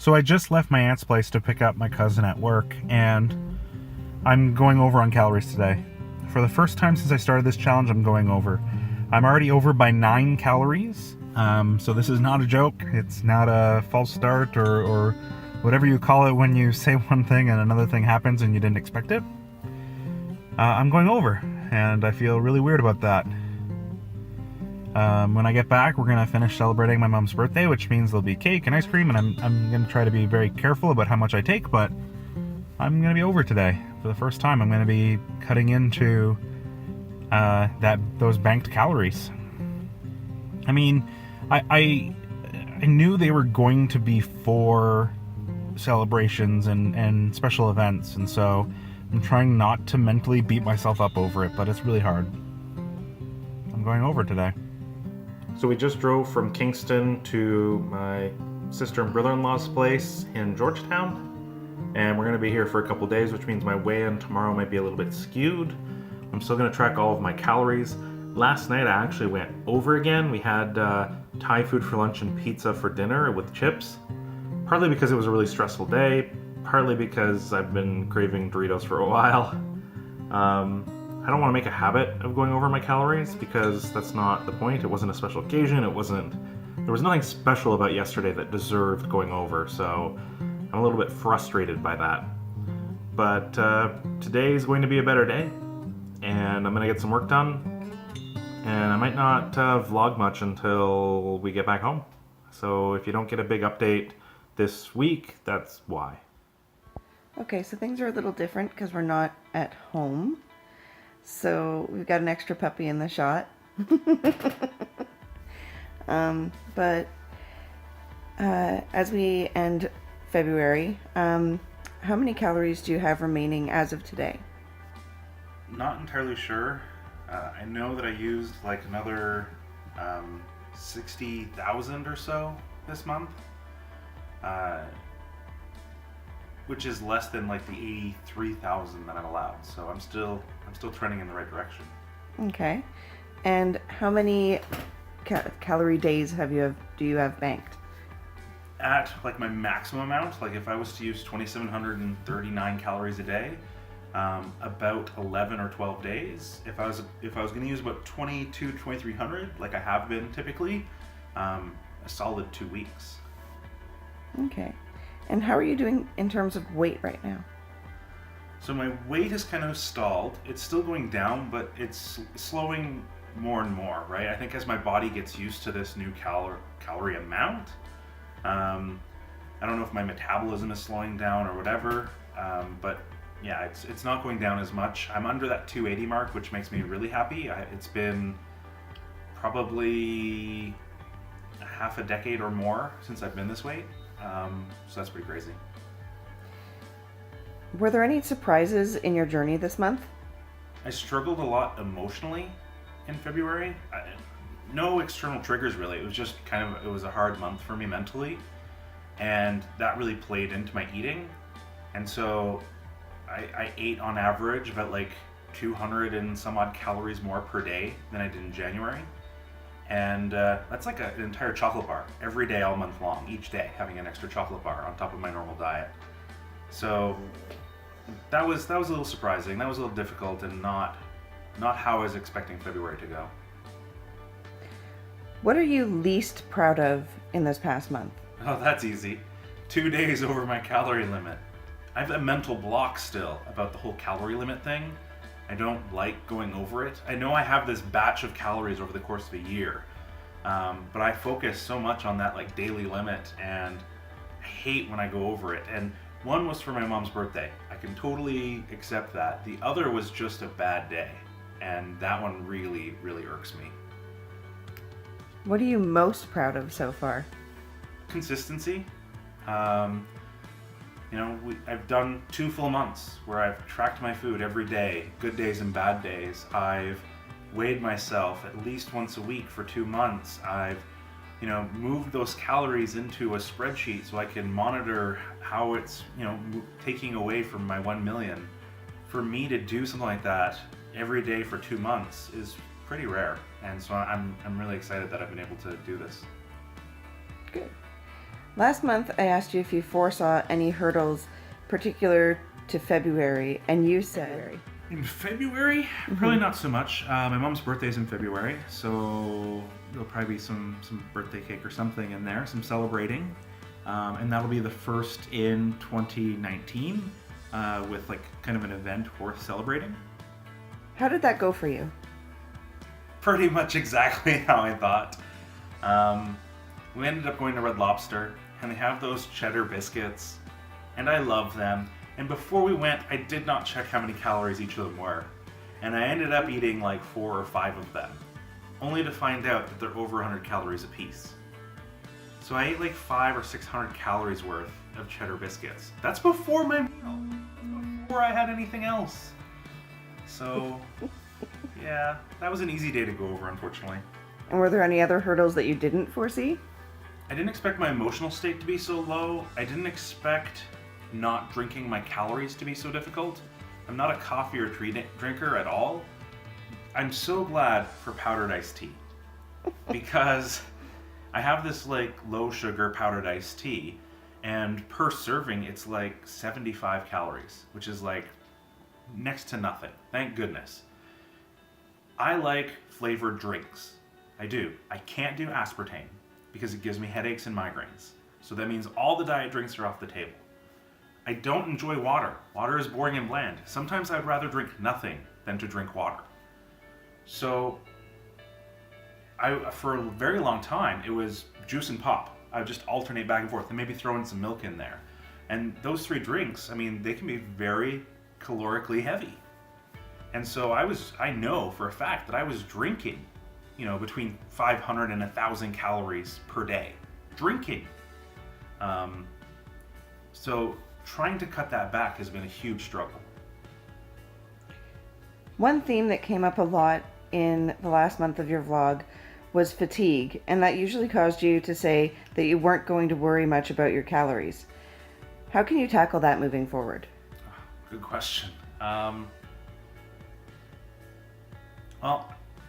So I just left my aunt's place to pick up my cousin at work, and I'm going over on calories today. For the first time since I started this challenge, I'm going over. I'm already over by 9 calories, so this is not a joke. It's not a false start or whatever you call it when you say one thing and another thing happens and you didn't expect it. I'm going over, and I feel really weird about that. When I get back, we're gonna finish celebrating my mom's birthday, which means there'll be cake and ice cream, and I'm gonna try to be very careful about how much I take, but I'm gonna be over today. For the first time, I'm gonna be cutting into those banked calories. I mean, I knew they were going to be for celebrations and special events, and so I'm trying not to mentally beat myself up over it, but it's really hard. I'm going over today. So we just drove from Kingston to my sister and brother-in-law's place in Georgetown, and we're going to be here for a couple days, which means my weigh-in tomorrow might be a little bit skewed. I'm still going to track all of my calories. Last night I actually went over again. We had Thai food for lunch and pizza for dinner with chips, partly because it was a really stressful day, partly because I've been craving Doritos for a while. I don't want to make a habit of going over my calories because that's not the point. It wasn't a special occasion. There was nothing special about yesterday that deserved going over, so I'm a little bit frustrated by that. But today is going to be a better day, and I'm going to get some work done, and I might not vlog much until we get back home. So if you don't get a big update this week, that's why. Okay, so things are a little different because we're not at home. So we've got an extra puppy in the shot. But as we end February, how many calories do you have remaining as of today? Not entirely sure. I know that I used like another 60,000 or so this month, which is less than like the 83,000 that I'm allowed. So I'm still trending in the right direction. Okay, and how many calorie days do you have banked? At like my maximum amount, like if I was to use 2,739 calories a day, about 11 or 12 days. If I was going to use about 2,300, like I have been typically, a solid 2 weeks. Okay, and how are you doing in terms of weight right now? So my weight has kind of stalled. It's still going down, but it's slowing more and more, right? I think as my body gets used to this new calorie amount, I don't know if my metabolism is slowing down or whatever, but yeah, it's not going down as much. I'm under that 280 mark, which makes me really happy. It's been probably half a decade or more since I've been this weight, so that's pretty crazy. Were there any surprises in your journey this month? I struggled a lot emotionally in February. No external triggers really. It was just it was a hard month for me mentally, and that really played into my eating. And so I ate on average about like 200 and some odd calories more per day than I did in January. And that's like an entire chocolate bar every day all month long, each day having an extra chocolate bar on top of my normal diet. So that was a little surprising. That was a little difficult and not how I was expecting February to go. What are you least proud of in this past month? Oh, that's easy. 2 days over my calorie limit. I have a mental block still about the whole calorie limit thing. I don't like going over it. I know I have this batch of calories over the course of a year, but I focus so much on that like daily limit, and I hate when I go over it. And one was for my mom's birthday. I can totally accept that. The other was just a bad day, and that one really, really irks me. What are you most proud of so far? Consistency. I've done 2 full months where I've tracked my food every day, good days and bad days. I've weighed myself at least once a week for 2 months. I've moved those calories into a spreadsheet so I can monitor how it's taking away from my 1 million. For me to do something like that every day for 2 months is pretty rare, and so I'm really excited that I've been able to do this. Good. Last month, I asked you if you foresaw any hurdles particular to February, and you said In February? Probably not so much. My mom's birthday's in February, so there'll probably be some birthday cake or something in there, some celebrating. And that'll be the first in 2019 with like kind of an event worth celebrating. How did that go for you? Pretty much exactly how I thought. We ended up going to Red Lobster, and they have those cheddar biscuits, and I love them. And before we went, I did not check how many calories each of them were. And I ended up eating like 4 or 5 of them, only to find out that they're over 100 calories a piece. So I ate like 500 or 600 calories worth of cheddar biscuits. That's before my meal. That's before I had anything else. So, yeah, that was an easy day to go over, unfortunately. And were there any other hurdles that you didn't foresee? I didn't expect my emotional state to be so low. I didn't expect not drinking my calories to be so difficult. I'm not a coffee or tea drinker at all. I'm so glad for powdered iced tea because I have this like low sugar powdered iced tea, and per serving it's like 75 calories, which is like next to nothing. Thank goodness. I like flavored drinks. I do. I can't do aspartame because it gives me headaches and migraines. So that means all the diet drinks are off the table. I don't enjoy water. Water is boring and bland. Sometimes I'd rather drink nothing than to drink water. So for a very long time, it was juice and pop. I would just alternate back and forth and maybe throw in some milk in there. And those 3 drinks, I mean, they can be very calorically heavy. And so I know for a fact that I was drinking, between 500 and 1,000 calories per day. Drinking. So trying to cut that back has been a huge struggle. One theme that came up a lot in the last month of your vlog was fatigue, and that usually caused you to say that you weren't going to worry much about your calories. How can you tackle that moving forward? Good question. Well,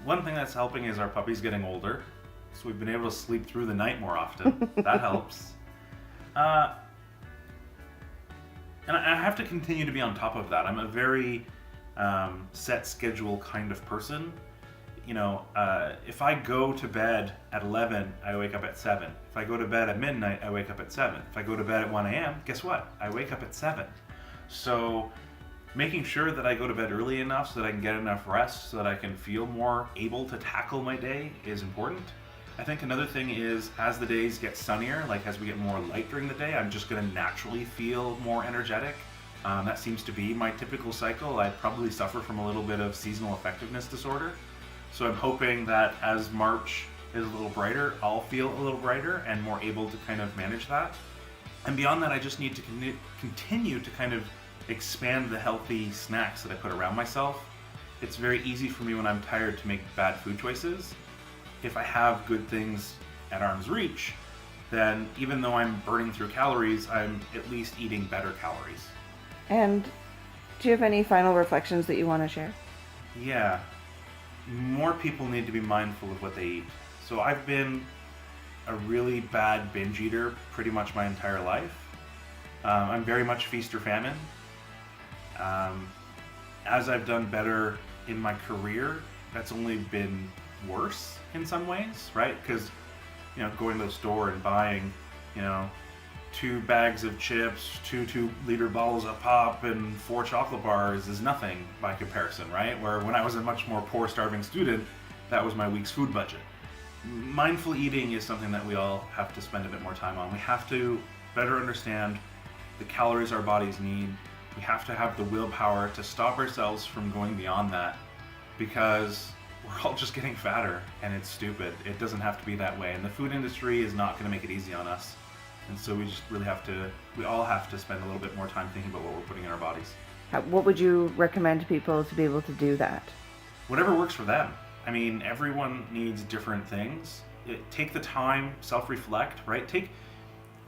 one thing that's helping is our puppy's getting older, so we've been able to sleep through the night more often. That helps. And I have to continue to be on top of that. I'm a very set schedule kind of person. If I go to bed at 11, I wake up at 7. If I go to bed at midnight, I wake up at 7. If I go to bed at 1 a.m., guess what? I wake up at 7. So making sure that I go to bed early enough so that I can get enough rest so that I can feel more able to tackle my day is important. I think another thing is as the days get sunnier, like as we get more light during the day, I'm just going to naturally feel more energetic. That seems to be my typical cycle. I probably suffer from a little bit of seasonal effectiveness disorder. So I'm hoping that as March is a little brighter, I'll feel a little brighter and more able to kind of manage that. And beyond that, I just need to continue to kind of expand the healthy snacks that I put around myself. It's very easy for me when I'm tired to make bad food choices. If I have good things at arm's reach, then even though I'm burning through calories, I'm at least eating better calories. And do you have any final reflections that you want to share? Yeah, more people need to be mindful of what they eat. So I've been a really bad binge eater pretty much my entire life. I'm very much feast or famine. As I've done better in my career, that's only been worse in some ways, right? Because, going to the store and buying, 2 bags of chips, 2 2-liter bottles of pop, and 4 chocolate bars is nothing by comparison, right? Where when I was a much more poor, starving student, that was my week's food budget. Mindful eating is something that we all have to spend a bit more time on. We have to better understand the calories our bodies need. We have to have the willpower to stop ourselves from going beyond that, because we're all just getting fatter, and it's stupid. It doesn't have to be that way, and the food industry is not going to make it easy on us. And so we just really we all have to spend a little bit more time thinking about what we're putting in our bodies. What would you recommend people to be able to do that? Whatever works for them. I mean, everyone needs different things. Take the time, self-reflect, right?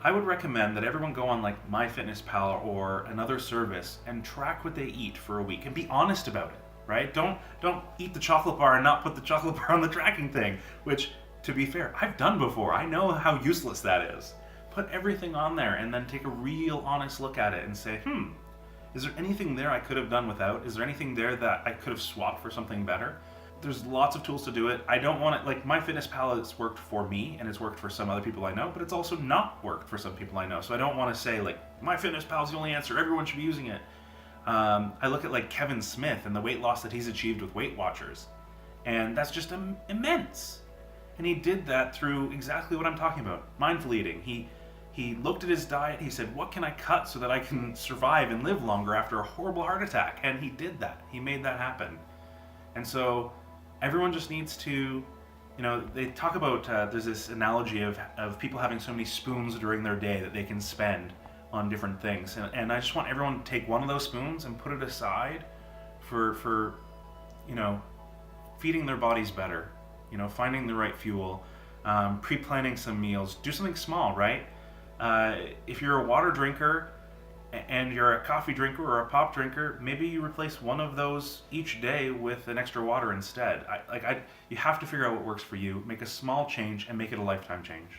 I would recommend that everyone go on like MyFitnessPal or another service and track what they eat for a week and be honest about it, right? Don't eat the chocolate bar and not put the chocolate bar on the tracking thing, which, to be fair, I've done before. I know how useless that is. put everything on there and then take a real honest look at it and say, is there anything there I could have done without? Is there anything there that I could have swapped for something better? There's lots of tools to do it. I don't want it, like, MyFitnessPal has worked for me and it's worked for some other people I know, but it's also not worked for some people I know. So I don't want to say, like, MyFitnessPal is the only answer, everyone should be using it. I look at, like, Kevin Smith and the weight loss that he's achieved with Weight Watchers, and that's just immense. And he did that through exactly what I'm talking about, mindful eating. He looked at his diet, he said, what can I cut so that I can survive and live longer after a horrible heart attack? And he did that. He made that happen. And so everyone just needs to, they talk about, there's this analogy of people having so many spoons during their day that they can spend on different things. And I just want everyone to take one of those spoons and put it aside for feeding their bodies better, finding the right fuel, pre-planning some meals, do something small, right? If you're a water drinker and you're a coffee drinker or a pop drinker, maybe you replace one of those each day with an extra water instead. You have to figure out what works for you, make a small change, and make it a lifetime change.